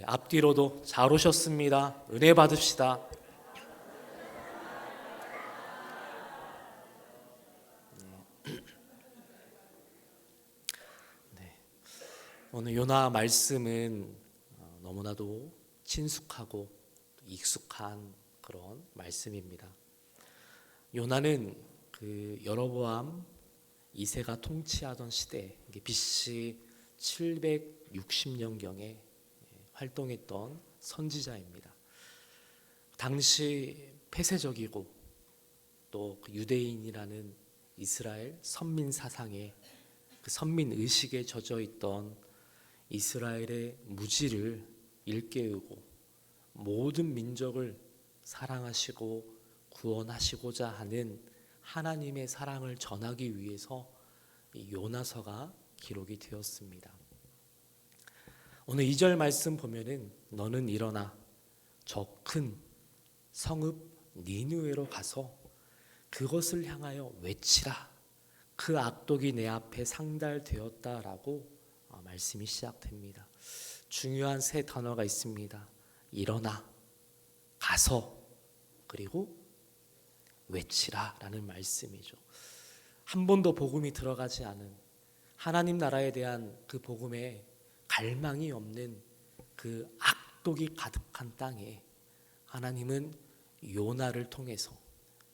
앞뒤로도 잘 오셨습니다. 은혜 받읍시다. 오늘 요나 말씀은 너무나도 친숙하고 익숙한 그런 말씀입니다. 요나는 그 여로보암 2세가 통치하던 시대, BC 760년경에 활동했던 선지자입니다. 당시 폐쇄적이고 또 유대인이라는 이스라엘 선민 사상에, 그 선민 의식에 젖어 있던 이스라엘의 무지를 일깨우고 모든 민족을 사랑하시고 구원하시고자 하는 하나님의 사랑을 전하기 위해서 이 요나서가 기록이 되었습니다. 오늘 2절 말씀 보면은 너는 일어나 저 큰 성읍 니느웨로 가서 그것을 향하여 외치라. 그 악독이 내 앞에 상달되었다라고 말씀이 시작됩니다. 중요한 세 단어가 있습니다. 일어나, 가서, 그리고 외치라 라는 말씀이죠. 한 번도 복음이 들어가지 않은, 하나님 나라에 대한 그 복음에 갈망이 없는 그 악독이 가득한 땅에 하나님은 요나를 통해서,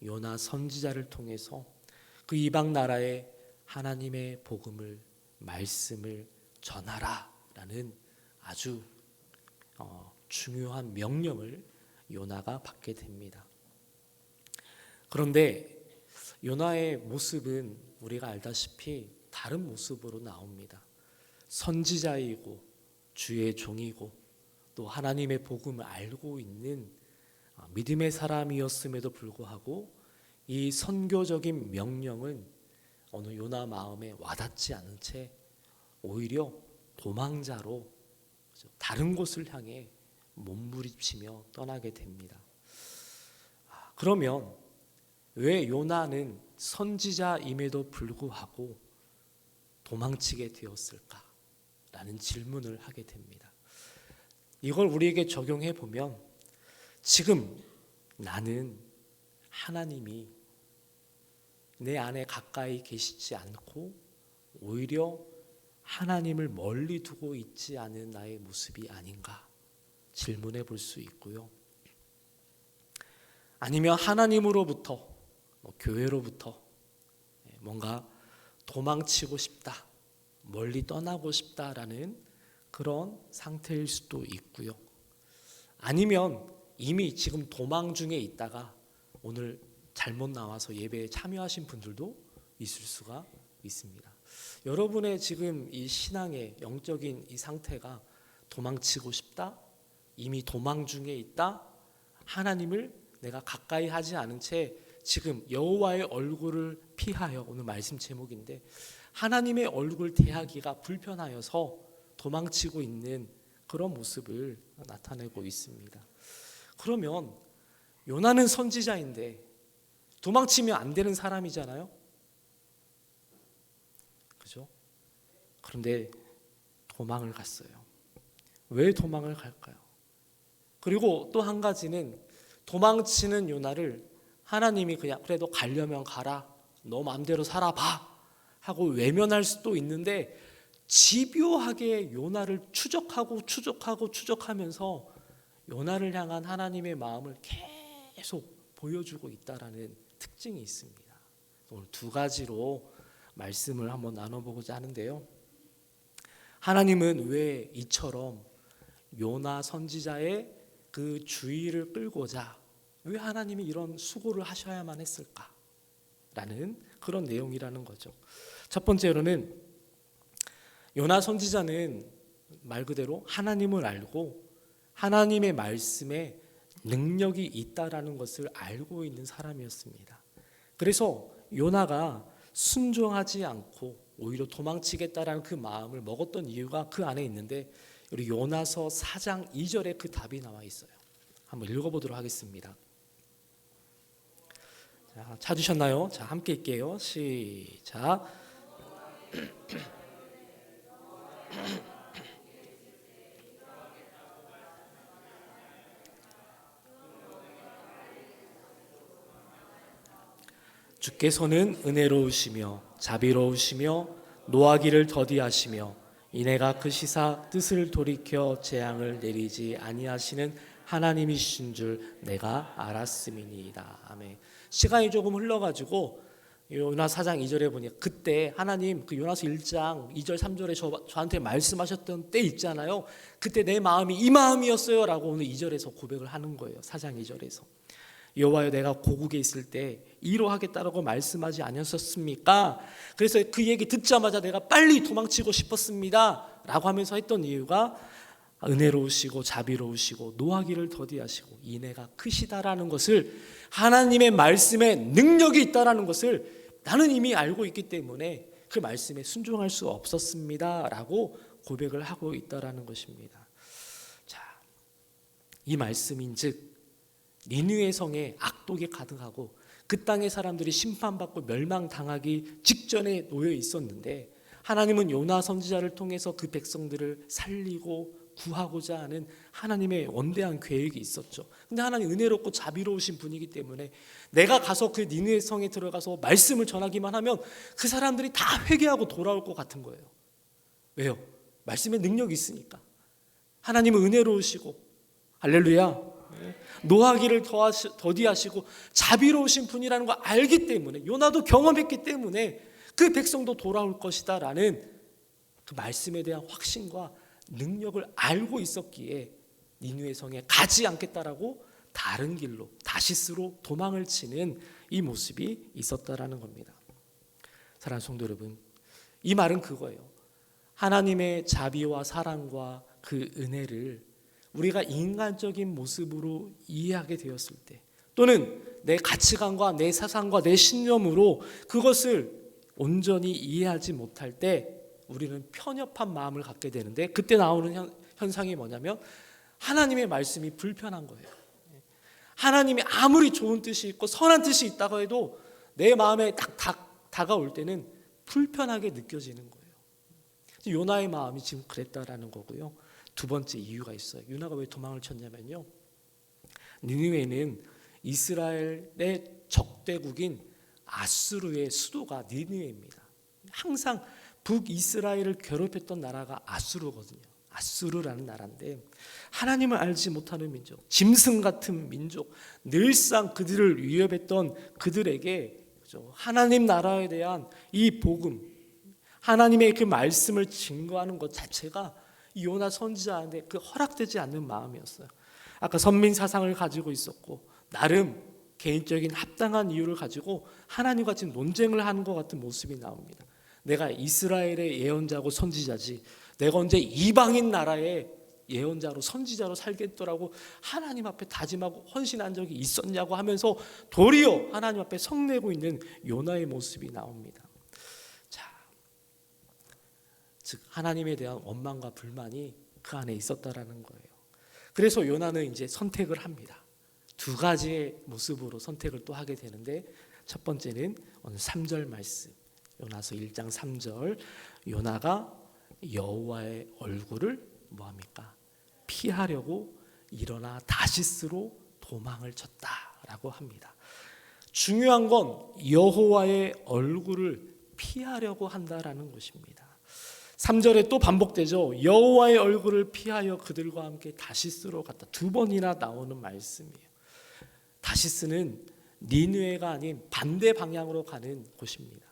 요나 선지자를 통해서 그 이방 나라에 하나님의 복음을, 말씀을 전하라 라는 아주 중요한 명령을 요나가 받게 됩니다. 그런데 요나의 모습은 우리가 알다시피 다른 모습으로 나옵니다. 선지자이고 주의 종이고 또 하나님의 복음을 알고 있는 믿음의 사람이었음에도 불구하고 이 선교적인 명령은 어느 요나 마음에 와닿지 않은 채 오히려 도망자로 다른 곳을 향해 몸부림치며 떠나게 됩니다. 그러면 왜 요나는 선지자임에도 불구하고 도망치게 되었을까? 라는 질문을 하게 됩니다. 이걸 우리에게 적용해 보면 지금 나는 하나님이 내 안에 가까이 계시지 않고 오히려 하나님을 멀리 두고 있지 않은 나의 모습이 아닌가 질문해 볼 수 있고요. 아니면 하나님으로부터, 교회로부터 뭔가 도망치고 싶다, 멀리 떠나고 싶다라는 그런 상태일 수도 있고요. 아니면 이미 지금 도망 중에 있다가 오늘 잘못 나와서 예배에 참여하신 분들도 있을 수가 있습니다. 여러분의 지금 이 신앙의 영적인 이 상태가 도망치고 싶다, 이미 도망 중에 있다, 하나님을 내가 가까이 하지 않은 채 지금 여호와의 얼굴을 피하여, 오늘 말씀 제목인데 하나님의 얼굴 대하기가 불편하여서 도망치고 있는 그런 모습을 나타내고 있습니다. 그러면 요나는 선지자인데 도망치면 안 되는 사람이잖아요. 그죠? 그런데 도망을 갔어요. 왜 도망을 갈까요? 그리고 또 한 가지는 도망치는 요나를 하나님이 그냥 그래도 가려면 가라, 너 마음대로 살아봐 하고 외면할 수도 있는데 집요하게 요나를 추적하면서 요나를 향한 하나님의 마음을 계속 보여주고 있다라는 특징이 있습니다. 오늘 두 가지로 말씀을 한번 나눠보고자 하는데요. 하나님은 왜 이처럼 요나 선지자의 그 주의를 끌고자 왜 하나님이 이런 수고를 하셔야만 했을까라는 그런 내용이라는 거죠. 첫 번째로는 요나 선지자는 말 그대로 하나님을 알고 하나님의 말씀에 능력이 있다라는 것을 알고 있는 사람이었습니다. 그래서 요나가 순종하지 않고 오히려 도망치겠다라는 그 마음을 먹었던 이유가 그 안에 있는데 우리 요나서 4장 2절에 그 답이 나와 있어요. 한번 읽어보도록 하겠습니다. 자, 찾으셨나요? 자, 함께 읽게요. 시작. 주께서는 은혜로우시며 자비로우시며 노하기를 더디하시며 이내가 크시사 뜻을 돌이켜 재앙을 내리지 아니하시는 하나님이신 줄 내가 알았음이니이다. 아멘. 시간이 조금 흘러가지고 요나 4장 2절에 보니 그때 하나님 그 요나서 1장 2절 3절에 저한테 말씀하셨던 때 있잖아요. 그때 내 마음이 이 마음이었어요 라고 오늘 2절에서 고백을 하는 거예요. 4장 2절에서 여호와여 내가 고국에 있을 때 이로 하겠다라고 말씀하지 않으셨습니까? 그래서 그 얘기 듣자마자 내가 빨리 도망치고 싶었습니다 라고 하면서 했던 이유가 은혜로우시고 자비로우시고 노하기를 더디하시고 인애가 크시다라는 것을, 하나님의 말씀에 능력이 있다라는 것을 나는 이미 알고 있기 때문에 그 말씀에 순종할 수 없었습니다 라고 고백을 하고 있다라는 것입니다. 자, 이 말씀인즉 니느웨 성에 악독이 가득하고 그 땅의 사람들이 심판받고 멸망당하기 직전에 놓여 있었는데 하나님은 요나 선지자를 통해서 그 백성들을 살리고 구하고자 하는 하나님의 원대한 계획이 있었죠. 근데 하나님 은혜롭고 자비로우신 분이기 때문에 내가 가서 그 니느웨 성에 들어가서 말씀을 전하기만 하면 그 사람들이 다 회개하고 돌아올 것 같은 거예요. 왜요? 말씀에 능력이 있으니까. 하나님은 은혜로우시고 할렐루야, 노하기를 더디하시고 자비로우신 분이라는 걸 알기 때문에, 요나도 경험했기 때문에 그 백성도 돌아올 것이다 라는 그 말씀에 대한 확신과 능력을 알고 있었기에 니느웨 성에 가지 않겠다라고 다른 길로 다시스로 도망을 치는 이 모습이 있었다라는 겁니다. 사랑하는 성도 여러분, 이 말은 그거예요. 하나님의 자비와 사랑과 그 은혜를 우리가 인간적인 모습으로 이해하게 되었을 때, 또는 내 가치관과 내 사상과 내 신념으로 그것을 온전히 이해하지 못할 때 우리는 편협한 마음을 갖게 되는데, 그때 나오는 현상이 뭐냐면 하나님의 말씀이 불편한 거예요. 하나님이 아무리 좋은 뜻이 있고 선한 뜻이 있다고 해도 내 마음에 딱 다가올 때는 불편하게 느껴지는 거예요. 요나의 마음이 지금 그랬다라는 거고요. 두 번째 이유가 있어요. 요나가 왜 도망을 쳤냐면요, 니느웨는 이스라엘의 적대국인 아수르의 수도가 니느웨입니다. 항상 북이스라엘을 괴롭혔던 나라가 아수르거든요. 아수르라는 나라인데 하나님을 알지 못하는 민족, 짐승 같은 민족, 늘상 그들을 위협했던 그들에게 하나님 나라에 대한 이 복음, 하나님의 그 말씀을 증거하는 것 자체가 요나 선지자한테 그 허락되지 않는 마음이었어요. 아까 선민 사상을 가지고 있었고 나름 개인적인 합당한 이유를 가지고 하나님과 지금 논쟁을 하는 것 같은 모습이 나옵니다. 내가 이스라엘의 예언자고 선지자지, 내가 언제 이방인 나라의 예언자로 선지자로 살겠더라고 하나님 앞에 다짐하고 헌신한 적이 있었냐고 하면서 도리어 하나님 앞에 성내고 있는 요나의 모습이 나옵니다. 자, 즉 하나님에 대한 원망과 불만이 그 안에 있었다라는 거예요. 그래서 요나는 이제 선택을 합니다. 두 가지의 모습으로 선택을 또 하게 되는데, 첫 번째는 오늘 3절 말씀, 요나서 1장 3절, 요나가 여호와의 얼굴을 뭐합니까? 피하려고 일어나 다시스로 도망을 쳤다라고 합니다. 중요한 건 여호와의 얼굴을 피하려고 한다라는 것입니다. 3절에 또 반복되죠. 여호와의 얼굴을 피하여 그들과 함께 다시스로 갔다. 두 번이나 나오는 말씀이에요. 다시스는 니느웨가 아닌 반대 방향으로 가는 곳입니다.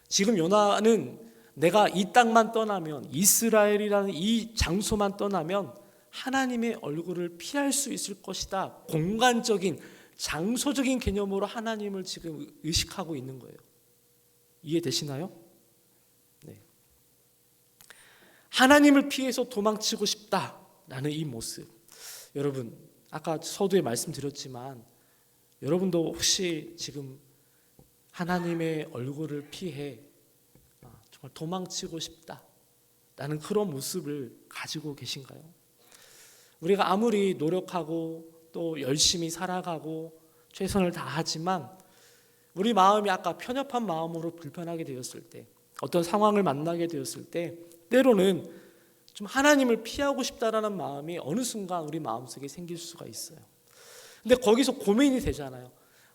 지금 요나는 내가 이 땅만 떠나면, 이스라엘이라는 이 장소만 떠나면 하나님의 얼굴을 피할 수 있을 것이다, 공간적인 장소적인 개념으로 하나님을 지금 의식하고 있는 거예요. 이해되시나요? 네. 하나님을 피해서 도망치고 싶다라는 이 모습, 여러분 아까 서두에 말씀드렸지만 여러분도 혹시 지금 하나님의 얼굴을 피해 정말 도망치고 싶다라는 그런 모습을 가지고 계신가요? 우리가 아무리 노력하고 또 열심히 살아가고 최선을 다하지만 우리 마음이 아까 편협한 마음으로 불편하게 되었을 때, 어떤 상황을 만나게 되었을 때 때로는 좀 하나님을 피하고 싶다라는 마음이 어느 순간 우리 마음속에 생길 수가 있어요. 근데 거기서 고민이 되잖아요.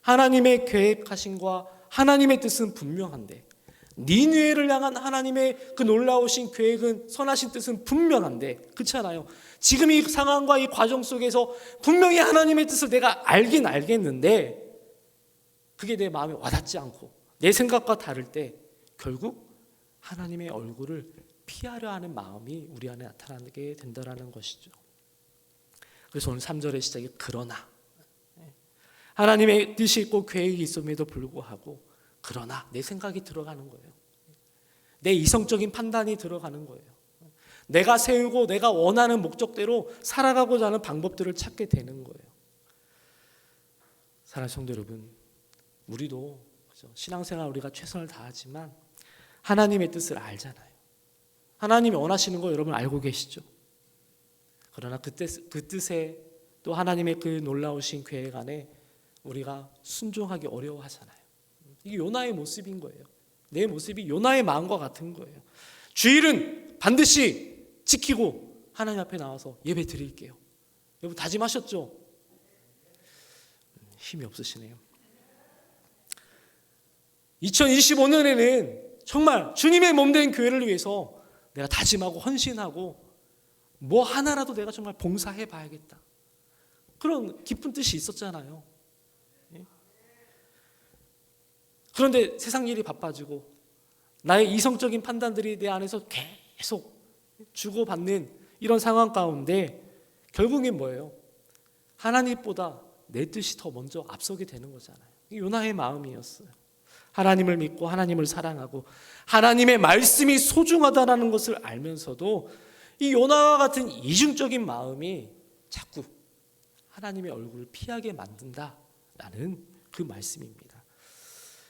하나님의 계획하심과 하나님의 뜻은 분명한데, 니느웨를 향한 하나님의 그 놀라우신 계획은, 선하신 뜻은 분명한데, 그렇잖아요. 지금 이 상황과 이 과정 속에서 분명히 하나님의 뜻을 내가 알긴 알겠는데 그게 내 마음에 와닿지 않고 내 생각과 다를 때 결국 하나님의 얼굴을 피하려 하는 마음이 우리 안에 나타나게 된다는 것이죠. 그래서 오늘 3절의 시작이 그러나, 하나님의 뜻이 있고 계획이 있음에도 불구하고 그러나 내 생각이 들어가는 거예요. 내 이성적인 판단이 들어가는 거예요. 내가 세우고 내가 원하는 목적대로 살아가고자 하는 방법들을 찾게 되는 거예요. 사랑하는 성도 여러분, 우리도 그렇죠? 신앙생활 우리가 최선을 다하지만 하나님의 뜻을 알잖아요. 하나님이 원하시는 거 여러분 알고 계시죠? 그러나 그 뜻에 또 하나님의 그 놀라우신 계획 안에 우리가 순종하기 어려워하잖아요. 이게 요나의 모습인 거예요. 내 모습이 요나의 마음과 같은 거예요. 주일은 반드시 지키고 하나님 앞에 나와서 예배 드릴게요. 여러분 다짐하셨죠? 힘이 없으시네요. 2025년에는 정말 주님의 몸된 교회를 위해서 내가 다짐하고 헌신하고 뭐 하나라도 내가 정말 봉사해 봐야겠다. 그런 깊은 뜻이 있었잖아요. 그런데 세상 일이 바빠지고 나의 이성적인 판단들이 내 안에서 계속 주고받는 이런 상황 가운데 결국엔 뭐예요? 하나님보다 내 뜻이 더 먼저 앞서게 되는 거잖아요. 이게 요나의 마음이었어요. 하나님을 믿고 하나님을 사랑하고 하나님의 말씀이 소중하다는 것을 알면서도 이 요나와 같은 이중적인 마음이 자꾸 하나님의 얼굴을 피하게 만든다라는 그 말씀입니다.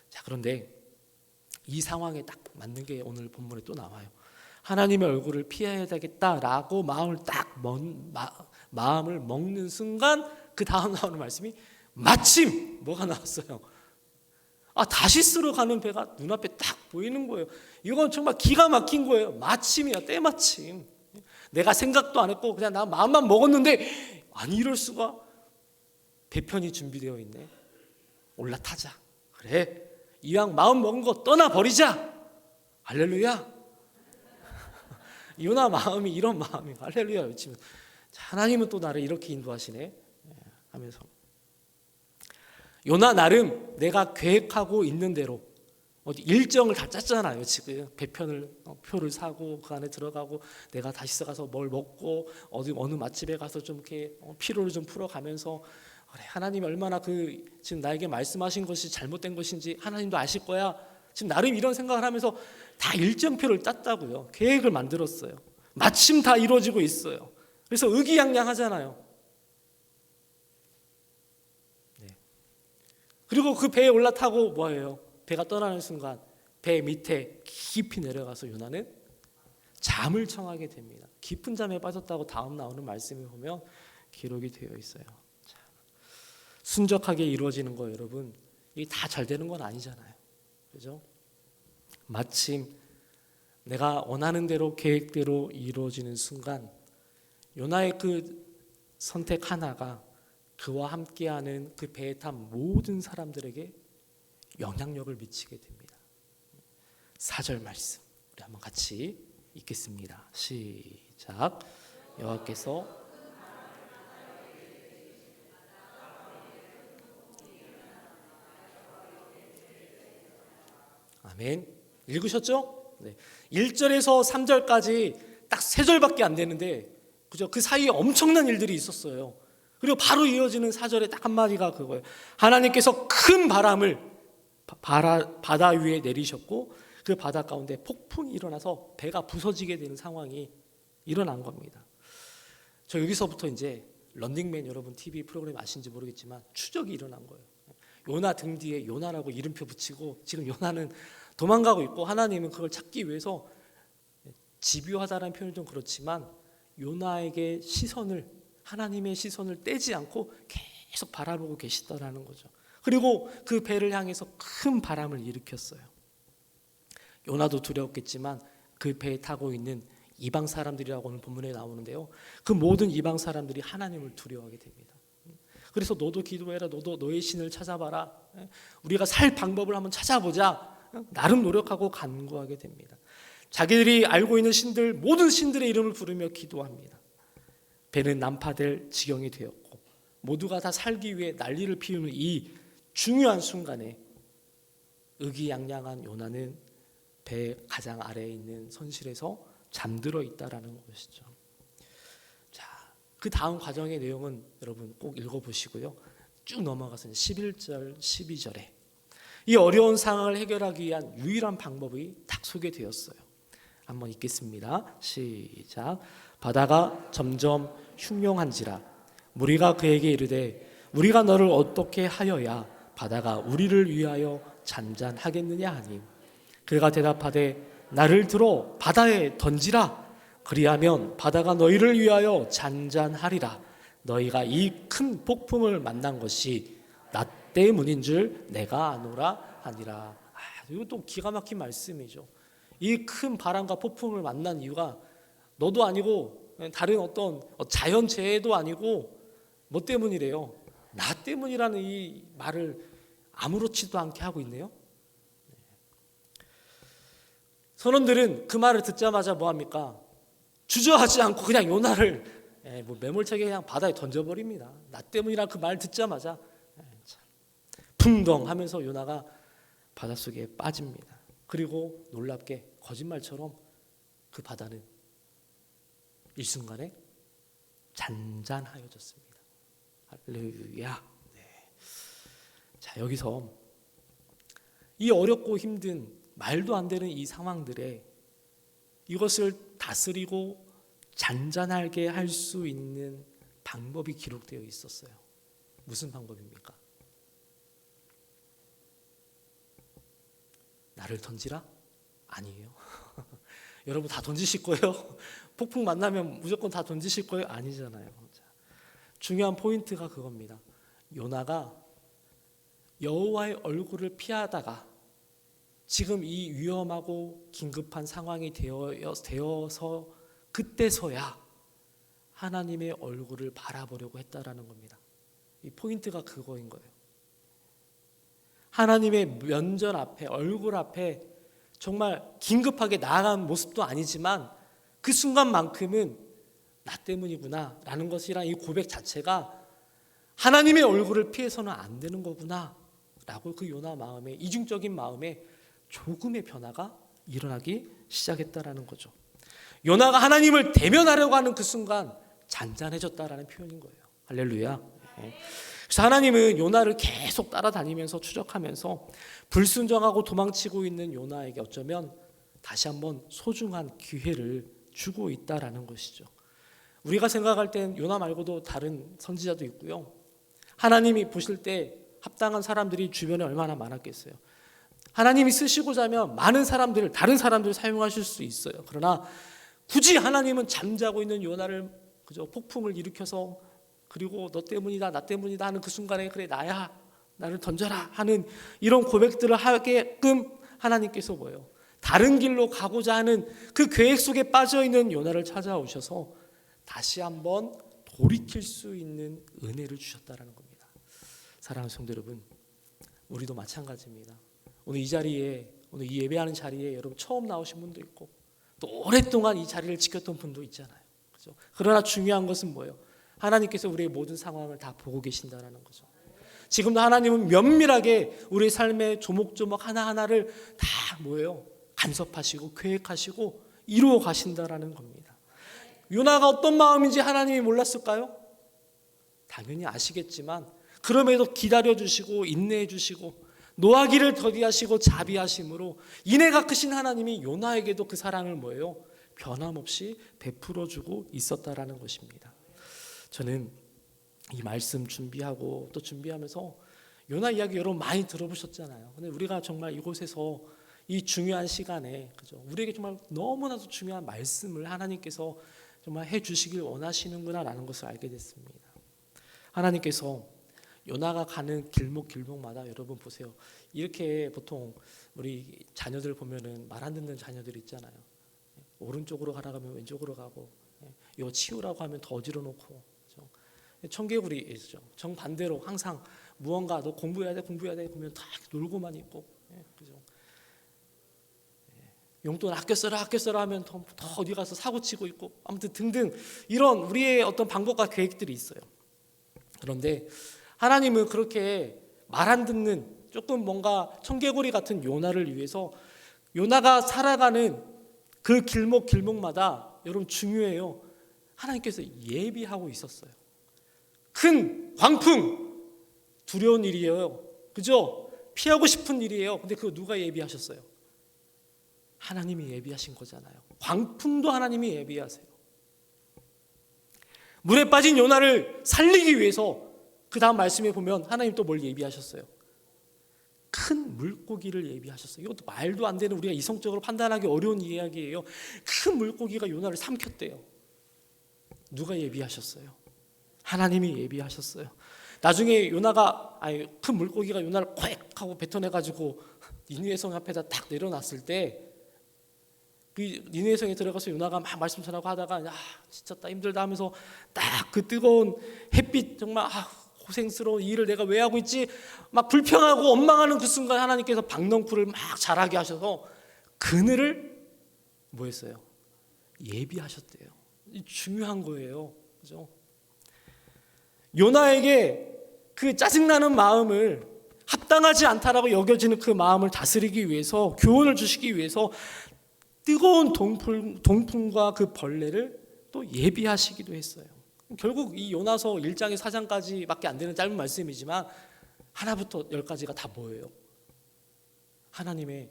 자, 그런데 이 상황에 딱 맞는 게 오늘 본문에 또 나와요. 하나님의 얼굴을 피해야 되겠다라고 마음을 먹는 순간 그 다음 나오는 말씀이 마침 뭐가 나왔어요? 다시스로 가는 배가 눈앞에 딱 보이는 거예요. 이건 정말 기가 막힌 거예요. 마침이야, 때마침. 내가 생각도 안 했고 그냥 나 마음만 먹었는데 아니 이럴 수가. 배편이 준비되어 있네. 올라타자. 그래, 이왕 마음 먹은 거 떠나버리자. 할렐루야. 요나 마음이 이런 마음이에요. 할렐루야 외치면서 하나님은 또 나를 이렇게 인도하시네 하면서 요나 나름 내가 계획하고 있는 대로 일정을 다 짰잖아요. 지금 배편을 표를 사고 그 안에 들어가고 내가 다시 가서 뭘 먹고 어느 맛집에 가서 좀 이렇게 피로를 좀 풀어가면서 그래, 하나님이 얼마나 지금 나에게 말씀하신 것이 잘못된 것인지 하나님도 아실 거야. 지금 나름 이런 생각을 하면서 다 일정표를 짰다고요. 계획을 만들었어요. 마침 다 이루어지고 있어요. 그래서 의기양양하잖아요. 네. 그리고 그 배에 올라타고 뭐예요? 배가 떠나는 순간 배 밑에 깊이 내려가서 요나는 잠을 청하게 됩니다. 깊은 잠에 빠졌다고 다음 나오는 말씀을 보면 기록이 되어 있어요. 자, 순적하게 이루어지는 거 여러분, 이게 다 잘 되는 건 아니잖아요. 그죠? 마침 내가 원하는 대로 계획대로 이루어지는 순간 요나의 그 선택 하나가 그와 함께하는 그 배에 탄 모든 사람들에게 영향력을 미치게 됩니다. 4절 말씀 우리 한번 같이 읽겠습니다. 시작. 여호와께서 아멘. 읽으셨죠? 네. 1절에서 3절까지 딱 3절밖에 안 되는데 그죠? 그 사이에 엄청난 일들이 있었어요. 그리고 바로 이어지는 4절에 딱 한마디가 그거예요. 하나님께서 큰 바람을 바다 위에 내리셨고 그 바다 가운데 폭풍이 일어나서 배가 부서지게 되는 상황이 일어난 겁니다. 저 여기서부터 이제 런닝맨 여러분 TV 프로그램 아신지 모르겠지만 추적이 일어난 거예요. 요나 등 뒤에 요나라고 이름표 붙이고 지금 요나는 도망가고 있고 하나님은 그걸 찾기 위해서 집요하다는 표현은 좀 그렇지만 요나에게 하나님의 시선을 떼지 않고 계속 바라보고 계시더라는 거죠. 그리고 그 배를 향해서 큰 바람을 일으켰어요. 요나도 두려웠겠지만 그 배에 타고 있는 이방 사람들이라고 오늘 본문에 나오는데요. 그 모든 이방 사람들이 하나님을 두려워하게 됩니다. 그래서 너도 기도해라. 너도 너의 신을 찾아봐라. 우리가 살 방법을 한번 찾아보자. 나름 노력하고 간구하게 됩니다. 자기들이 알고 있는 신들, 모든 신들의 이름을 부르며 기도합니다. 배는 난파될 지경이 되었고 모두가 다 살기 위해 난리를 피우는 이 중요한 순간에 의기양양한 요나는 배 가장 아래에 있는 선실에서 잠들어 있다라는 것이죠. 자, 그 다음 과정의 내용은 여러분 꼭 읽어보시고요. 쭉 넘어가서 11절, 12절에 이 어려운 상황을 해결하기 위한 유일한 방법이 딱 소개되었어요. 한번 읽겠습니다. 시작. 바다가 점점 흉룡한지라 무리가 그에게 이르되 우리가 너를 어떻게 하여야 바다가 우리를 위하여 잔잔하겠느냐 하니 그가 대답하되 나를 들어 바다에 던지라. 그리하면 바다가 너희를 위하여 잔잔하리라. 너희가 이 큰 폭풍을 만난 것이 나 때문인 줄 내가 아노라 하니라. 이거 또 기가 막힌 말씀이죠. 이 큰 바람과 폭풍을 만난 이유가 너도 아니고 다른 어떤 자연재해도 아니고 뭐 때문이래요? 나 때문이라는 이 말을 아무렇지도 않게 하고 있네요. 선원들은 그 말을 듣자마자 뭐합니까? 주저하지 않고 그냥 요나를 뭐 매몰차게 그냥 바다에 던져버립니다. 나 때문이라 그 말 듣자마자 풍덩 하면서 요나가 바닷속에 빠집니다. 그리고 놀랍게 거짓말처럼 그 바다는 일순간에 잔잔하여졌습니다. 할렐루야. 네. 자, 여기서 이 어렵고 힘든 말도 안 되는 이 상황들에 이것을 다스리고 잔잔하게 할 수 있는 방법이 기록되어 있었어요. 무슨 방법입니까? 나를 던지라? 아니에요. 여러분 다 던지실 거예요? 폭풍 만나면 무조건 다 던지실 거예요? 아니잖아요. 자, 중요한 포인트가 그겁니다. 요나가 여호와의 얼굴을 피하다가 지금 이 위험하고 긴급한 상황이 되어서 그때서야 하나님의 얼굴을 바라보려고 했다라는 겁니다. 이 포인트가 그거인 거예요. 하나님의 면전 앞에, 얼굴 앞에 정말 긴급하게 나아간 모습도 아니지만 그 순간만큼은 나 때문이구나 라는 것이란 이 고백 자체가 하나님의 얼굴을 피해서는 안 되는 거구나 라고 그 요나 마음에, 이중적인 마음에 조금의 변화가 일어나기 시작했다라는 거죠. 요나가 하나님을 대면하려고 하는 그 순간 잔잔해졌다라는 표현인 거예요. 할렐루야. 그래서 하나님은 요나를 계속 따라다니면서 추적하면서 불순종하고 도망치고 있는 요나에게 어쩌면 다시 한번 소중한 기회를 주고 있다라는 것이죠. 우리가 생각할 땐 요나 말고도 다른 선지자도 있고요. 하나님이 보실 때 합당한 사람들이 주변에 얼마나 많았겠어요. 하나님이 쓰시고자 하면 많은 사람들을, 다른 사람들을 사용하실 수 있어요. 그러나 굳이 하나님은 잠자고 있는 요나를 그저 폭풍을 일으켜서 그리고 너 때문이다, 나 때문이다 하는 그 순간에 그래 나야, 나를 던져라 하는 이런 고백들을 하게끔 하나님께서 뭐예요? 다른 길로 가고자 하는 그 계획 속에 빠져있는 요나를 찾아오셔서 다시 한번 돌이킬 수 있는 은혜를 주셨다는 겁니다. 사랑하는 성도 여러분, 우리도 마찬가지입니다. 오늘 이 자리에, 오늘 이 예배하는 자리에 여러분 처음 나오신 분도 있고 또 오랫동안 이 자리를 지켰던 분도 있잖아요. 그렇죠? 그러나 중요한 것은 뭐예요? 하나님께서 우리의 모든 상황을 다 보고 계신다는 거죠. 지금도 하나님은 면밀하게 우리의 삶의 조목조목 하나하나를 다 뭐예요? 간섭하시고 계획하시고 이루어 가신다는 겁니다. 요나가 어떤 마음인지 하나님이 몰랐을까요? 당연히 아시겠지만 그럼에도 기다려주시고 인내해주시고 노하기를 더디하시고 자비하심으로 인애가 크신 하나님이 요나에게도 그 사랑을 뭐예요? 변함없이 베풀어주고 있었다라는 것입니다. 저는 이 말씀 준비하고 또 준비하면서 요나 이야기 여러분 많이 들어보셨잖아요. 근데 우리가 정말 이곳에서 이 중요한 시간에, 그죠? 우리에게 정말 너무나도 중요한 말씀을 하나님께서 정말 해주시길 원하시는구나라는 것을 알게 됐습니다. 하나님께서 요나가 가는 길목마다 여러분 보세요. 이렇게 보통 우리 자녀들 보면은 말 안 듣는 자녀들 있잖아요. 오른쪽으로 가라고 하면 왼쪽으로 가고, 이거 치우라고 하면 더 어지러 놓고, 그렇죠? 청개구리죠. 정반대로 항상 무언가 너 공부해야 돼 그러면 다 놀고만 있고, 그죠? 용돈 아껴 써라 하면 더 어디 가서 사고 치고 있고, 아무튼 등등 이런 우리의 어떤 방법과 계획들이 있어요. 그런데 하나님은 그렇게 말 안 듣는 조금 뭔가 청개구리 같은 요나를 위해서, 요나가 살아가는 그 길목마다 여러분 중요해요. 하나님께서 예비하고 있었어요. 큰 광풍, 두려운 일이에요. 그죠? 피하고 싶은 일이에요. 근데 그거 누가 예비하셨어요? 하나님이 예비하신 거잖아요. 광풍도 하나님이 예비하세요. 물에 빠진 요나를 살리기 위해서 그 다음 말씀에 보면 하나님 또 뭘 예비하셨어요? 큰 물고기를 예비하셨어요. 이것도 말도 안 되는, 우리가 이성적으로 판단하기 어려운 이야기예요. 큰 물고기가 요나를 삼켰대요. 누가 예비하셨어요? 하나님이 예비하셨어요. 나중에 요나가, 큰 물고기가 요나를 콱 하고 뱉어내가지고 니느웨 성 앞에다 딱 내려놨을 때, 그 니느웨 성에 들어가서 요나가 막 말씀 전하고 하다가 지쳤다 힘들다 하면서 딱 그 뜨거운 햇빛, 정말 고생스러운 이 일을 내가 왜 하고 있지 막 불평하고 원망하는 그 순간 하나님께서 박넝쿨을 막 자라게 하셔서 그늘을 뭐 했어요? 예비하셨대요. 중요한 거예요. 그죠? 요나에게 그 짜증나는 마음을, 합당하지 않다라고 여겨지는 그 마음을 다스리기 위해서, 교훈을 주시기 위해서 뜨거운 동풍과 그 벌레를 또 예비하시기도 했어요. 결국 이 요나서 1장에서 4장까지밖에 안 되는 짧은 말씀이지만 하나부터 10까지가 다 뭐예요? 하나님의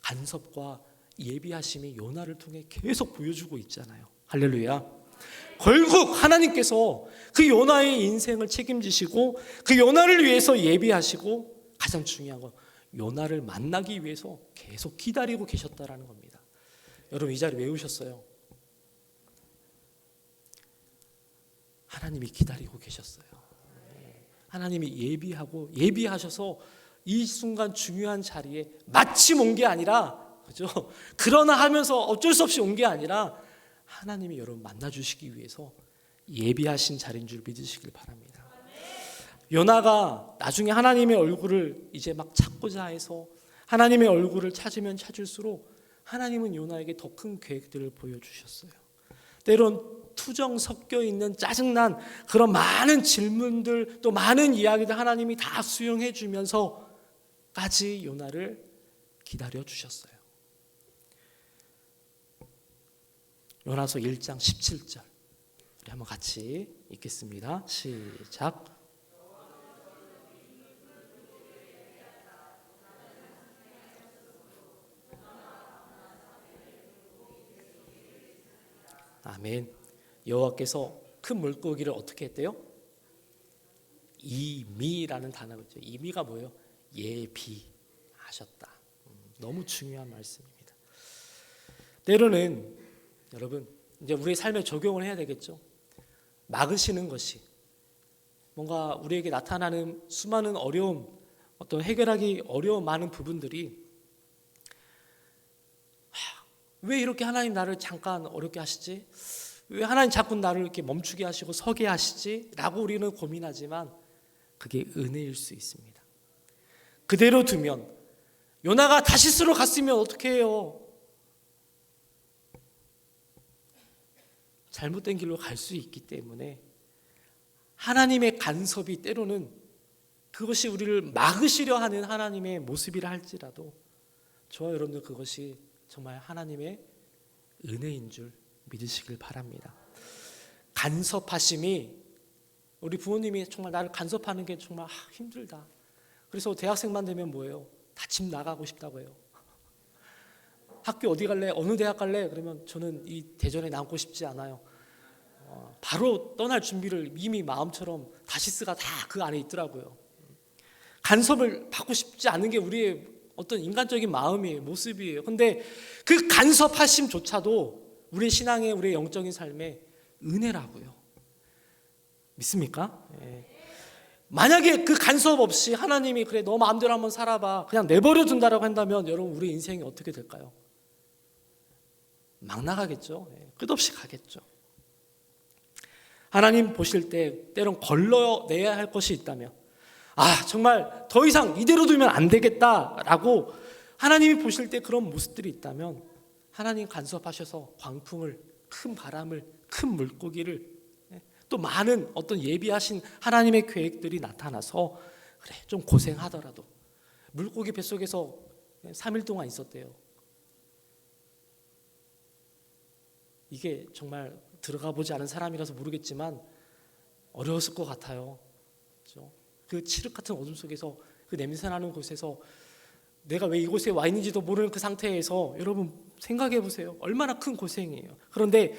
간섭과 예비하심이 요나를 통해 계속 보여주고 있잖아요. 할렐루야. 결국 하나님께서 그 요나의 인생을 책임지시고 그 요나를 위해서 예비하시고, 가장 중요한 건 요나를 만나기 위해서 계속 기다리고 계셨다라는 겁니다. 여러분 이 자리 외우셨어요? 하나님이 기다리고 계셨어요. 하나님이 예비하셔서 이 순간 중요한 자리에 마침 온 게 아니라, 그죠? 그러나 하면서 어쩔 수 없이 온 게 아니라 하나님이 여러분 만나주시기 위해서 예비하신 자리인 줄 믿으시길 바랍니다. 요나가 나중에 하나님의 얼굴을 이제 막 찾고자 해서 하나님의 얼굴을 찾으면 찾을수록 하나님은 요나에게 더 큰 계획들을 보여주셨어요. 때론 투정 섞여 있는 짜증난 그런 많은 질문들, 또 많은 이야기들 하나님이 다 수용해 주면서까지 요나를 기다려 주셨어요. 요나서 1장 17절 우리 한번 같이 읽겠습니다. 시작. 아멘. 여호와께서 큰 물고기를 어떻게 했대요? 이미라는 단어가 있죠. 이미가 뭐예요? 예비하셨다. 너무 중요한 말씀입니다. 때로는 여러분 이제 우리의 삶에 적용을 해야 되겠죠. 막으시는 것이, 뭔가 우리에게 나타나는 수많은 어려움, 어떤 해결하기 어려운 많은 부분들이, 왜 이렇게 하나님 나를 잠깐 어렵게 하시지? 왜 하나님 자꾸 나를 이렇게 멈추게 하시고 서게 하시지? 라고 우리는 고민하지만 그게 은혜일 수 있습니다. 그대로 두면, 요나가 다시스로 갔으면 어떻게 해요? 잘못된 길로 갈 수 있기 때문에 하나님의 간섭이 때로는 그것이 우리를 막으시려 하는 하나님의 모습이라 할지라도 저와 여러분들 그것이 정말 하나님의 은혜인 줄 믿으시길 바랍니다. 간섭하심이, 우리 부모님이 정말 나를 간섭하는 게 정말 힘들다. 그래서 대학생만 되면 뭐예요? 다 집 나가고 싶다고 해요. 학교 어디 갈래? 어느 대학 갈래? 그러면 저는 이 대전에 남고 싶지 않아요. 바로 떠날 준비를 이미 마음처럼 다시스가 다 그 안에 있더라고요. 간섭을 받고 싶지 않은 게 우리의 어떤 인간적인 마음이에요. 모습이에요. 근데 그 간섭하심조차도 우리의 신앙의, 우리의 영적인 삶의 은혜라고요. 믿습니까? 만약에 그 간섭 없이 하나님이 그래 너 마음대로 한번 살아봐 그냥 내버려 둔다라고 한다면 여러분 우리 인생이 어떻게 될까요? 막 나가겠죠. 끝없이 가겠죠. 하나님 보실 때 때론 걸러내야 할 것이 있다면, 정말 더 이상 이대로 두면 안 되겠다라고 하나님이 보실 때 그런 모습들이 있다면 하나님 간섭하셔서 광풍을, 큰 바람을, 큰 물고기를, 또 많은 어떤 예비하신 하나님의 계획들이 나타나서 그래 좀 고생하더라도 물고기 뱃속에서 3일 동안 있었대요. 이게 정말 들어가 보지 않은 사람이라서 모르겠지만 어려웠을 것 같아요. 그렇죠? 그 칠흑 같은 어둠 속에서, 그 냄새나는 곳에서 내가 왜 이곳에 와 있는지도 모르는 그 상태에서, 여러분 생각해 보세요. 얼마나 큰 고생이에요. 그런데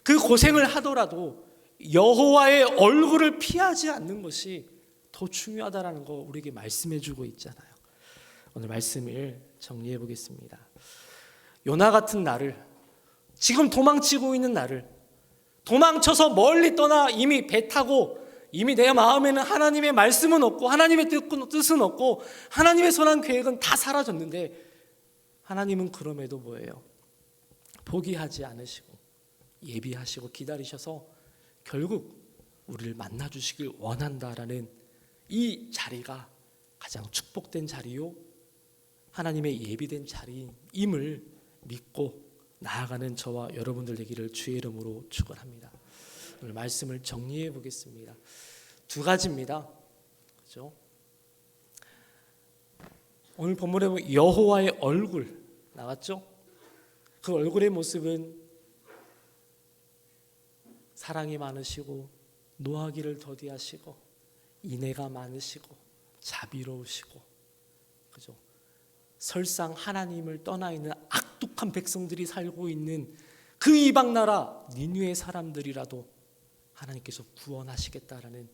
그 고생을 하더라도 여호와의 얼굴을 피하지 않는 것이 더 중요하다라는 거 우리에게 말씀해 주고 있잖아요. 오늘 말씀을 정리해 보겠습니다. 요나 같은 나를, 지금 도망치고 있는 나를, 도망쳐서 멀리 떠나 이미 배 타고 이미 내 마음에는 하나님의 말씀은 없고 하나님의 뜻은 없고 하나님의 선한 계획은 다 사라졌는데, 하나님은 그럼에도 뭐예요? 포기하지 않으시고 예비하시고 기다리셔서 결국 우리를 만나 주시길 원한다라는 이 자리가 가장 축복된 자리요, 하나님의 예비된 자리임을 믿고 나아가는 저와 여러분들 되기를 주의 이름으로 축원합니다. 오늘 말씀을 정리해 보겠습니다. 두 가지입니다. 그렇죠? 오늘 본문에 보면 여호와의 얼굴 나왔죠? 그 얼굴의 모습은 사랑이 많으시고 노하기를 더디하시고 인애가 많으시고 자비로우시고, 그죠? 설상 하나님을 떠나 있는 악독한 백성들이 살고 있는 그 이방 나라 니느웨 사람들이라도 하나님께서 구원하시겠다라는,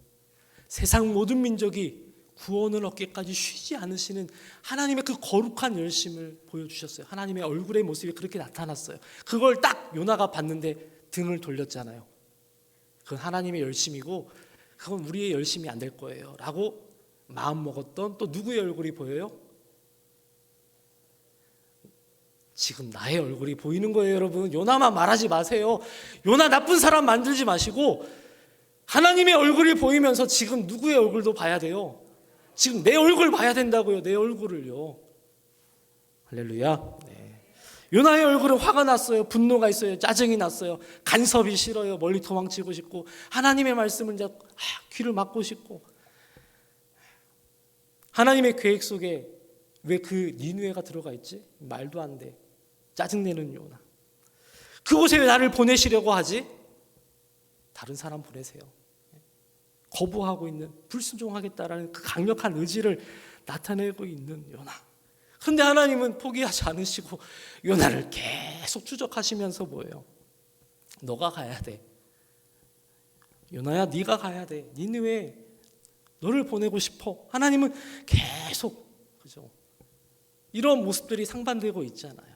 세상 모든 민족이 구원을 얻기까지 쉬지 않으시는 하나님의 그 거룩한 열심을 보여주셨어요. 하나님의 얼굴의 모습이 그렇게 나타났어요. 그걸 딱 요나가 봤는데 등을 돌렸잖아요. 그건 하나님의 열심이고 그건 우리의 열심이 안 될 거예요 라고 마음 먹었던 또 누구의 얼굴이 보여요? 지금 나의 얼굴이 보이는 거예요. 여러분, 요나만 말하지 마세요. 요나 나쁜 사람 만들지 마시고 하나님의 얼굴이 보이면서 지금 누구의 얼굴도 봐야 돼요. 지금 내 얼굴 봐야 된다고요. 내 얼굴을요. 할렐루야. 네. 요나의 얼굴은 화가 났어요. 분노가 있어요. 짜증이 났어요. 간섭이 싫어요. 멀리 도망치고 싶고 하나님의 말씀을 이제 귀를 막고 싶고, 하나님의 계획 속에 왜 그 니느웨가 들어가 있지? 말도 안 돼. 짜증내는 요나. 그곳에 왜 나를 보내시려고 하지? 다른 사람 보내세요. 거부하고 있는, 불순종하겠다라는 그 강력한 의지를 나타내고 있는 요나. 그런데 하나님은 포기하지 않으시고 요나를 계속 추적하시면서 뭐예요? 너가 가야 돼. 요나야, 네가 가야 돼. 니느웨 너를 보내고 싶어. 하나님은 계속, 그죠? 이런 모습들이 상반되고 있잖아요.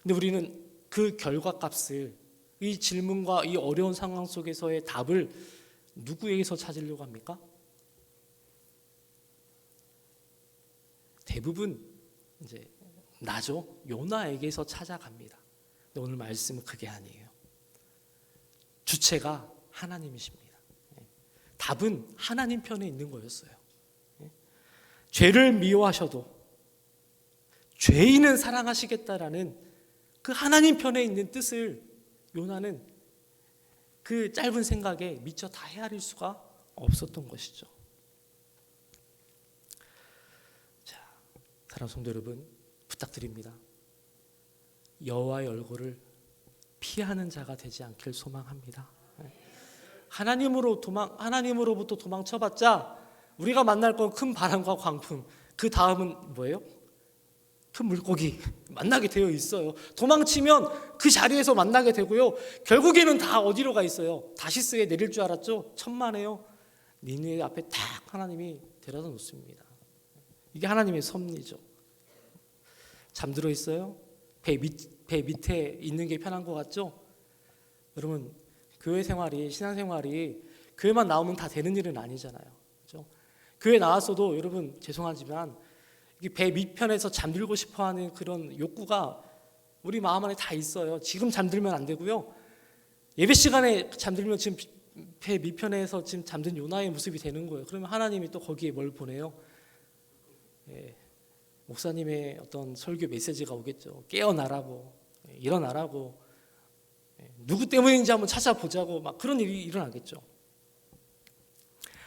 근데 우리는 그 결과값을, 이 질문과 이 어려운 상황 속에서의 답을 누구에게서 찾으려고 합니까? 대부분 이제 나죠. 요나에게서 찾아갑니다. 근데 오늘 말씀은 그게 아니에요. 주체가 하나님이십니다. 답은 하나님 편에 있는 거였어요. 죄를 미워하셔도 죄인은 사랑하시겠다라는 그 하나님 편에 있는 뜻을 요나는 그 짧은 생각에 미처 다 헤아릴 수가 없었던 것이죠. 자, 사랑하는 성도 여러분, 부탁드립니다. 여호와의 얼굴을 피하는 자가 되지 않길 소망합니다. 하나님으로부터 도망쳐봤자 우리가 만날 건 큰 바람과 광풍, 그 다음은 뭐예요? 큰 물고기 만나게 되어 있어요. 도망치면 그 자리에서 만나게 되고요. 결국에는 다 어디로 가 있어요? 다시스에 내릴 줄 알았죠? 천만에요. 니느웨 앞에 딱 하나님이 데려다 놓습니다. 이게 하나님의 섭리죠. 잠들어 있어요? 배 밑에 있는 게 편한 것 같죠? 여러분, 교회 생활이, 신앙생활이 교회만 나오면 다 되는 일은 아니잖아요. 그렇죠? 교회 나왔어도 여러분 죄송하지만 배 밑편에서 잠들고 싶어하는 그런 욕구가 우리 마음 안에 다 있어요. 지금 잠들면 안 되고요. 예배 시간에 잠들면 지금 배 밑편에서 지금 잠든 요나의 모습이 되는 거예요. 그러면 하나님이 또 거기에 뭘 보내요? 목사님의 어떤 설교 메시지가 오겠죠. 깨어나라고, 일어나라고, 누구 때문인지 한번 찾아보자고, 막 그런 일이 일어나겠죠.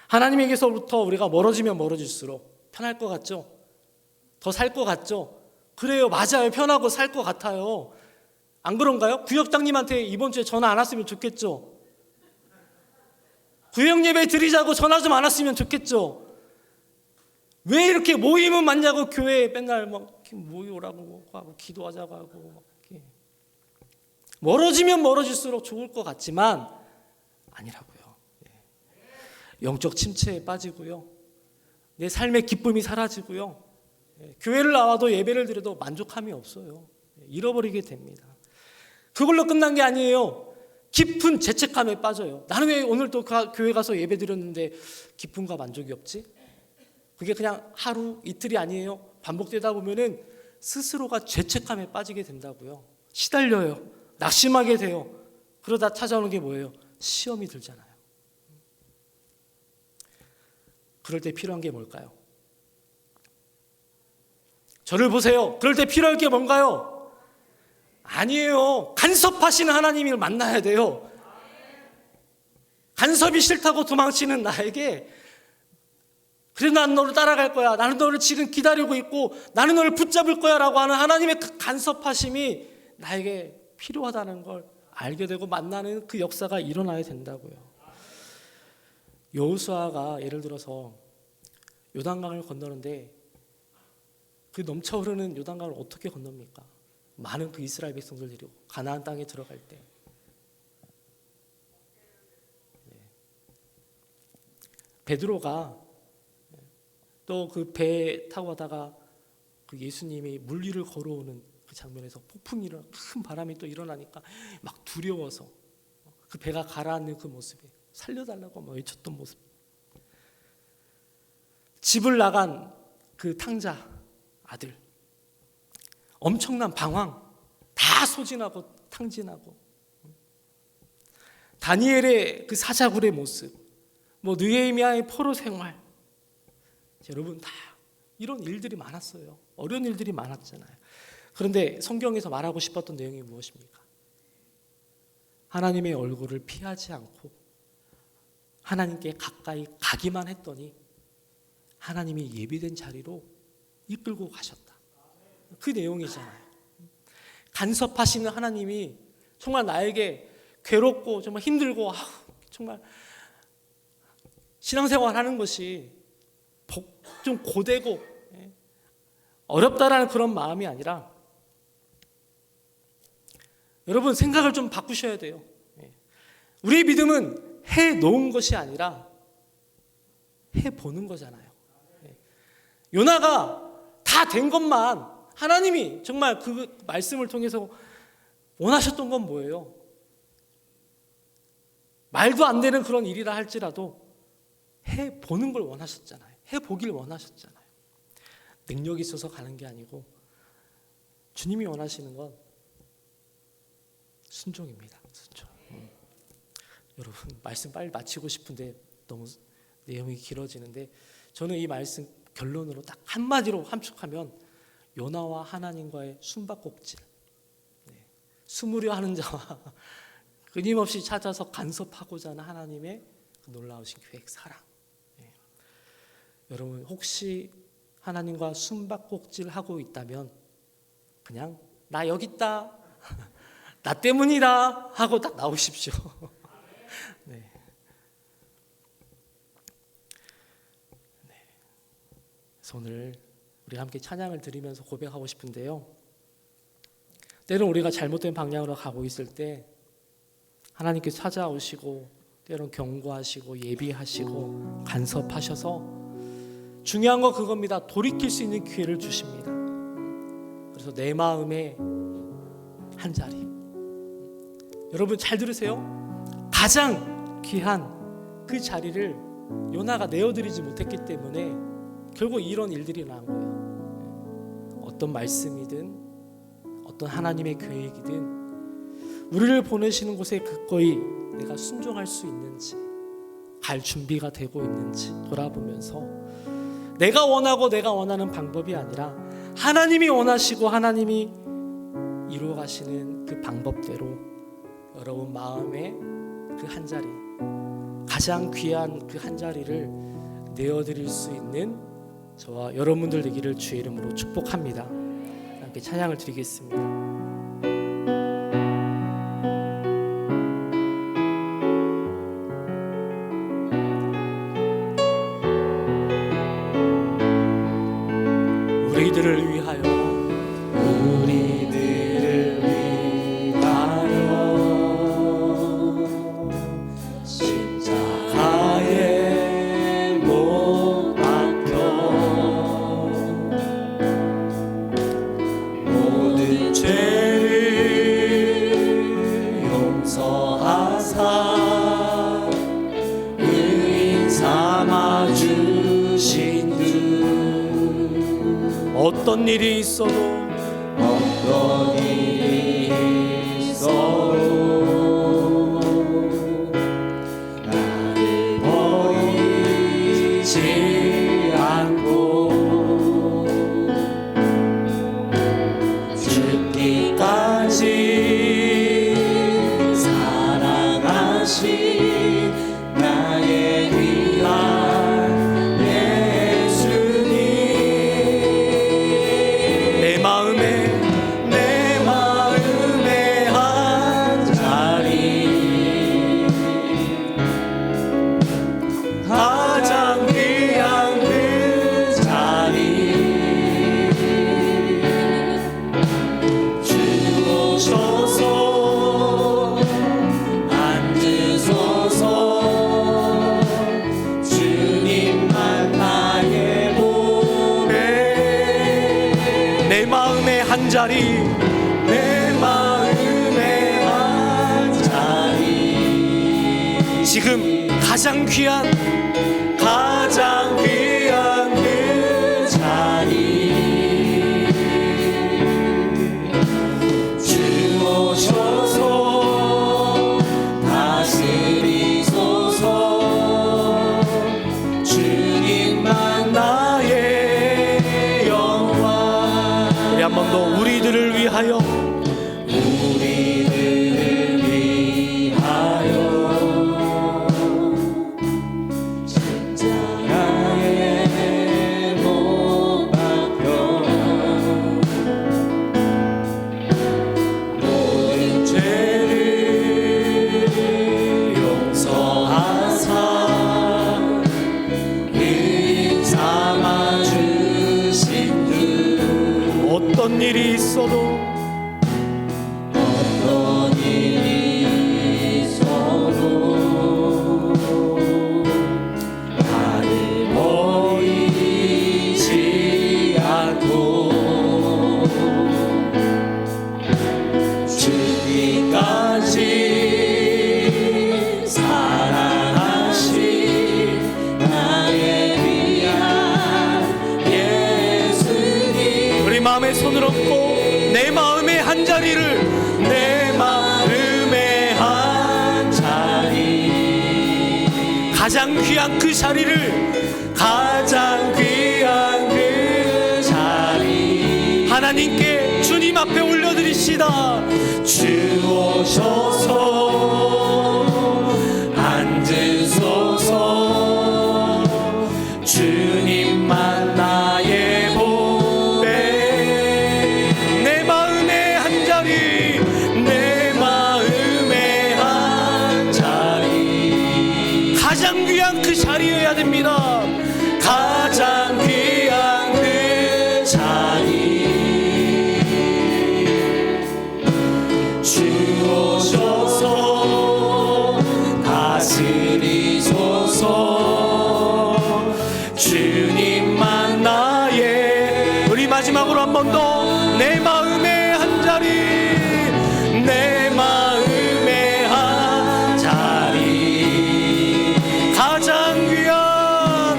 하나님에게서부터 우리가 멀어지면 멀어질수록 편할 것 같죠? 더 살 것 같죠? 그래요, 맞아요. 편하고 살 것 같아요. 안 그런가요? 구역장님한테 이번 주에 전화 안 왔으면 좋겠죠? 구역 예배 드리자고 전화 좀 안 왔으면 좋겠죠? 왜 이렇게 모임은 많냐고 교회에 맨날 막 모이라고 하고 기도하자고 하고 막 이렇게. 멀어지면 멀어질수록 좋을 것 같지만 아니라고요. 영적 침체에 빠지고요. 내 삶의 기쁨이 사라지고요. 교회를 나와도 예배를 드려도 만족함이 없어요. 잃어버리게 됩니다. 그걸로 끝난 게 아니에요. 깊은 죄책감에 빠져요. 나는 왜 오늘 또 교회 가서 예배 드렸는데 기쁨과 만족이 없지? 그게 그냥 하루 이틀이 아니에요. 반복되다 보면은 스스로가 죄책감에 빠지게 된다고요. 시달려요. 낙심하게 돼요. 그러다 찾아오는 게 뭐예요? 시험이 들잖아요. 그럴 때 필요한 게 뭘까요? 저를 보세요. 그럴 때 필요할 게 뭔가요? 아니에요. 간섭하시는 하나님을 만나야 돼요. 간섭이 싫다고 도망치는 나에게 그래도 나는 너를 따라갈 거야. 나는 너를 지금 기다리고 있고 나는 너를 붙잡을 거야 라고 하는 하나님의 그 간섭하심이 나에게 필요하다는 걸 알게 되고 만나는 그 역사가 일어나야 된다고요. 여호수아가 예를 들어서 요단강을 건너는데 그 넘쳐 흐르는 요단강을 어떻게 건넙니까? 많은 그 이스라엘 백성들 데리고 가나안 땅에 들어갈 때 베드로가 또 그 배 타고 가다가 그 예수님이 물 위를 걸어오는 그 장면에서 폭풍이 일어나 큰 바람이 또 일어나니까 막 두려워서 그 배가 가라앉는 그 모습에 살려달라고 막 외쳤던 모습. 집을 나간 그 탕자 아들 엄청난 방황 다 소진하고 탕진하고 다니엘의 그 사자굴의 모습 뭐 느헤미야의 포로 생활 여러분 다 이런 일들이 많았어요. 어려운 일들이 많았잖아요. 그런데 성경에서 말하고 싶었던 내용이 무엇입니까? 하나님의 얼굴을 피하지 않고 하나님께 가까이 가기만 했더니 하나님이 예비된 자리로 이끌고 가셨다. 그 내용이잖아요. 간섭하시는 하나님이 정말 나에게 괴롭고 정말 힘들고 정말 신앙생활 하는 것이 좀 고되고 어렵다라는 그런 마음이 아니라 여러분 생각을 좀 바꾸셔야 돼요. 우리의 믿음은 해놓은 것이 아니라 해보는 거잖아요. 요나가 다 된 것만 하나님이 정말 그 말씀을 통해서 원하셨던 건 뭐예요? 말도 안 되는 그런 일이라 할지라도 해보는 걸 원하셨잖아요. 해보길 원하셨잖아요. 능력이 있어서 가는 게 아니고 주님이 원하시는 건 순종입니다. 순종. 여러분 말씀 빨리 마치고 싶은데 너무 내용이 길어지는데 저는 이 말씀 결론으로 딱 한마디로 함축하면 요나와 하나님과의 숨바꼭질, 숨으려 하는 자와 끊임없이 찾아서 간섭하고자 하는 하나님의 그 놀라우신 계획, 사랑. 여러분 혹시 하나님과 숨바꼭질 하고 있다면 그냥 나 여기 있다, 나 때문이다 하고 딱 나오십시오. 네. 그래서 오늘 우리 함께 찬양을 드리면서 고백하고 싶은데요. 때론 우리가 잘못된 방향으로 가고 있을 때 하나님께서 찾아오시고 때론 경고하시고 예비하시고 간섭하셔서 중요한 건 그겁니다. 돌이킬 수 있는 기회를 주십니다. 그래서 내 마음에 한 자리. 여러분 잘 들으세요. 가장 귀한 그 자리를 요나가 내어드리지 못했기 때문에 결국 이런 일들이 난 거예요. 어떤 말씀이든 어떤 하나님의 계획이든 우리를 보내시는 곳에 기꺼이 내가 순종할 수 있는지, 갈 준비가 되고 있는지 돌아보면서 내가 원하고 내가 원하는 방법이 아니라 하나님이 원하시고 하나님이 이루어 가시는 그 방법대로 여러분 마음의 그 한 자리, 가장 귀한 그 한 자리를 내어드릴 수 있는 저와 여러분들 되기를 주의 이름으로 축복합니다. 함께 찬양을 드리겠습니다. 우리들을 위하여 십자가에 못 박혀 모든 죄를 용서하사 의인 삼아 주신 어떤 일이 있어도 나를 버리지 않고 죽기까지 사랑하신 나의 귀한 예수님, 내 마음에 한 자리, 가장 귀한 그 자리 주오셔서 앉으소서. 주님만 나의 몸에 내 마음의 한 자리, 내 마음의 한 자리, 지금 가장 귀한 그 자리 주오셔서 다스리소서. 주님만 나의 영광. 우리 한 번 더 우리들을 위하여 십자가에 못 박혀 모든 죄를 용서하사 의인 삼아 주신 주. 어떤 일이 있어도 나를 버리지 않고 죽기까지 사랑하신 나의 귀한 예수님. 우리 마음에 손을 얹고 내 마음의 한 자리를, 내 마음의 한 자리, 가장 귀한 그 자리를, 가장 귀한 그 자리 하나님께 주님 앞에 올려드리시다. 주오셔서 앉으소서. 주님만 나의 보배, 내 마음의 한 자리, 내 마음의 한 자리, 가장 귀한 그 자리여야 됩니다. 가장 귀한 그 자리 주오셔서 다스리소서. 주님만 나의, 우리 마지막으로 한 번 더 내 마음의 한 자리, 내 마음의 한 자리, 가장 귀한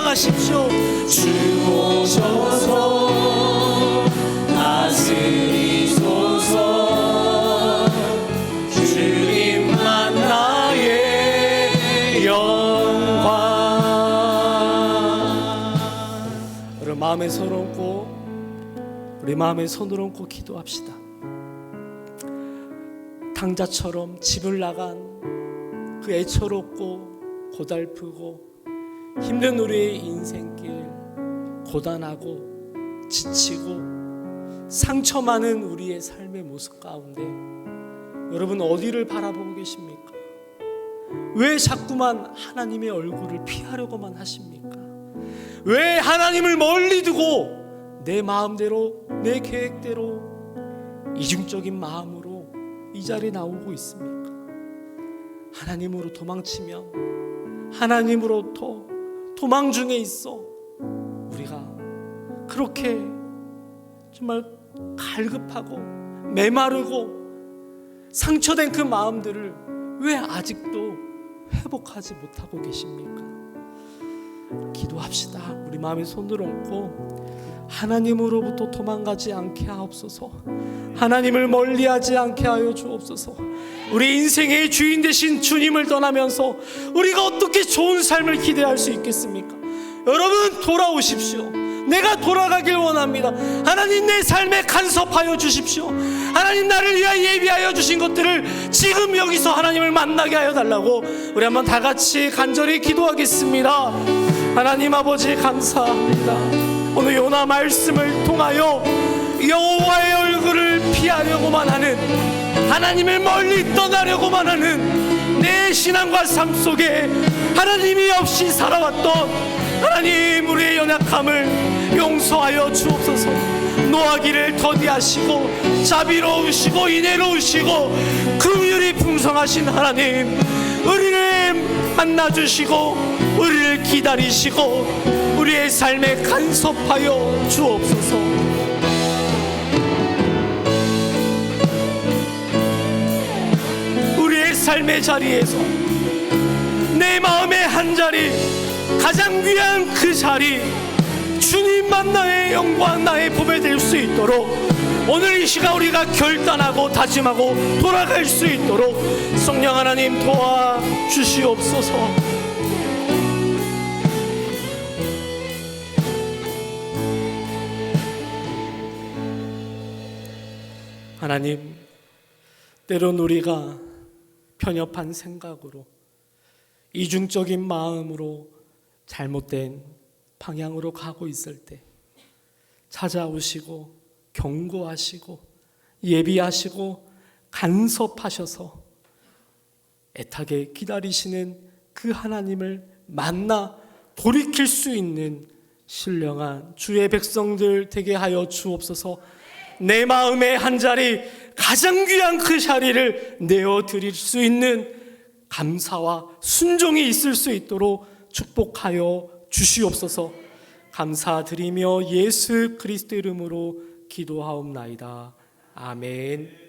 나아가십시오. 주 오셔서 다스리소서. 주님만 나의 영광. 우리 마음에 손 얹고, 우리 마음에 손을 얹고 기도합시다. 탕자처럼 집을 나간 그 애처롭고 고달프고 힘든 우리의 인생길, 고단하고 지치고 상처 많은 우리의 삶의 모습 가운데 여러분 어디를 바라보고 계십니까? 왜 자꾸만 하나님의 얼굴을 피하려고만 하십니까? 왜 하나님을 멀리 두고 내 마음대로, 내 계획대로 이중적인 마음으로 이 자리에 나오고 있습니까? 하나님으로 도망치면 하나님으로부터 도망 중에 있어 우리가 그렇게 정말 갈급하고 메마르고 상처된 그 마음들을 왜 아직도 회복하지 못하고 계십니까? 기도합시다. 우리 마음에 손을 얹고 하나님으로부터 도망가지 않게 하옵소서. 하나님을 멀리하지 않게 하여 주옵소서. 우리 인생의 주인 되신 주님을 떠나면서 우리가 어떻게 좋은 삶을 기대할 수 있겠습니까? 여러분 돌아오십시오. 내가 돌아가길 원합니다. 하나님 내 삶에 간섭하여 주십시오. 하나님 나를 위하여 예비하여 주신 것들을 지금 여기서 하나님을 만나게 하여 달라고 우리 한번 다 같이 간절히 기도하겠습니다. 하나님 아버지 감사합니다. 오늘 요나 말씀을 통하여 여호와의 얼굴을 피하려고만 하는, 하나님을 멀리 떠나려고만 하는 내 신앙과 삶 속에 하나님이 없이 살아왔던 하나님 우리의 연약함을 용서하여 주옵소서. 노하기를 더디하시고 자비로우시고 인애로우시고 긍휼이 풍성하신 하나님, 우리를 만나주시고 우리를 기다리시고 우리의 삶에 간섭하여 주옵소서. 우리의 삶의 자리에서 내 마음의 한 자리, 가장 귀한 그 자리, 주님만 나의 영광, 나의 보배 될 수 있도록 오늘 이 시간 우리가 결단하고 다짐하고 돌아갈 수 있도록 성령 하나님 도와주시옵소서. 하나님, 때론 우리가 편협한 생각으로 이중적인 마음으로 잘못된 방향으로 가고 있을 때 찾아오시고 경고하시고 예비하시고 간섭하셔서 애타게 기다리시는 그 하나님을 만나 돌이킬 수 있는 신령한 주의 백성들 되게 하여 주옵소서. 내 마음의 한 자리, 가장 귀한 그 자리를 내어드릴 수 있는 감사와 순종이 있을 수 있도록 축복하여 주시옵소서. 감사드리며 예수 그리스도 이름으로 기도하옵나이다. 아멘.